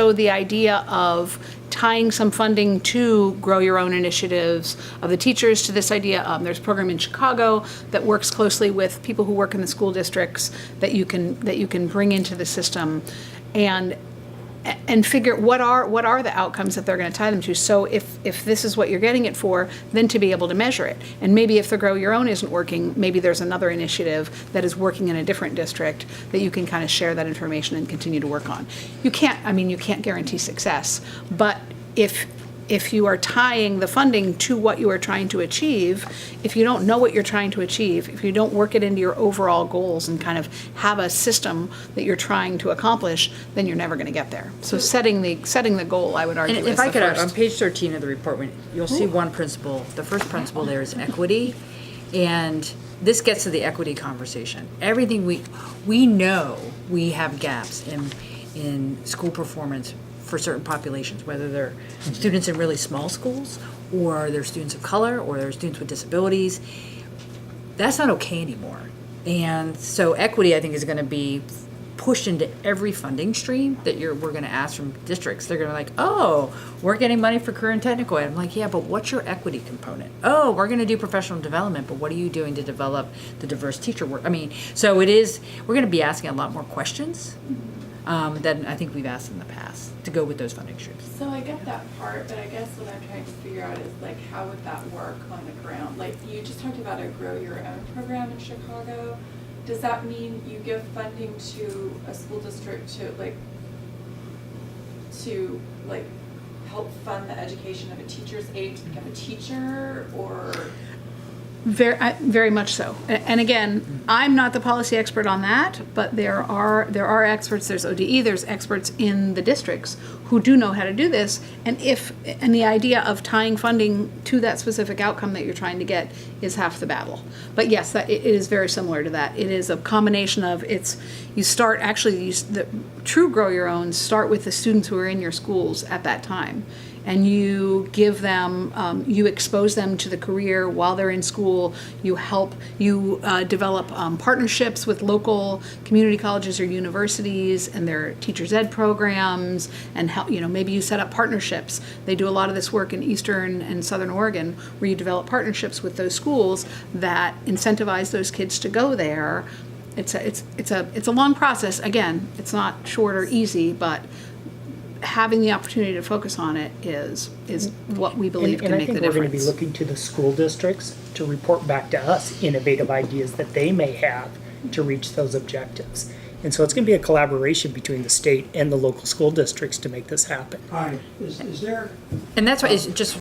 so the idea of tying some funding to grow your own initiatives of the teachers to this idea, there's a program in Chicago that works closely with people who work in the school districts that you can bring into the system and figure what are the outcomes that they're going to tie them to. So if this is what you're getting it for, then to be able to measure it. And maybe if the Grow Your Own isn't working, maybe there's another initiative that is working in a different district that you can kind of share that information and continue to work on. You can't guarantee success, but if you are tying the funding to what you are trying to achieve, if you don't know what you're trying to achieve, if you don't work it into your overall goals and kind of have a system that you're trying to accomplish, then you're never going to get there. So setting the goal, I would argue, And is if I the could, first. on page 13 of the report, you'll see one principle. The first principle there is equity, and this gets to the equity conversation. Everything we know we have gaps in school performance for certain populations, whether they're students in really small schools, or they're students of color, or they're students with disabilities. That's not okay anymore. And so equity, I think, is going to be pushed into every funding stream that we're going to ask from districts. They're going to be like, oh, we're getting money for career and technical ed. I'm like, yeah, but what's your equity component? Oh, we're going to do professional development, but what are you doing to develop the diverse teacher work? So we're going to be asking a lot more questions than I think we've asked in the past to go with those funding streams. So I get that part, but I guess what I'm trying to figure out is like, how would that work on the ground? Like, you just talked about a Grow Your Own program in Chicago. Does that mean you give funding to a school district to help fund the education of a teacher's aide to become a teacher, or? Very much so. And again, I'm not the policy expert on that, but there are experts. There's ODE. There's experts in the districts who do know how to do this. And the idea of tying funding to that specific outcome that you're trying to get is half the battle. But yes, it is very similar to that. It is a combination of the true Grow Your Own start with the students who are in your schools at that time. And you give them, you expose them to the career while they're in school. You develop partnerships with local community colleges or universities and their teachers ed programs, and help. Maybe you set up partnerships. They do a lot of this work in Eastern and Southern Oregon, where you develop partnerships with those schools that incentivize those kids to go there. It's a long process. Again, it's not short or easy, but having the opportunity to focus on it is what we believe can make the difference. And I think we're going to be looking to the school districts to report back to us innovative ideas that they may have to reach those objectives. And so it's going to be a collaboration between the state and the local school districts to make this happen. Hi, is there? And that's why it's just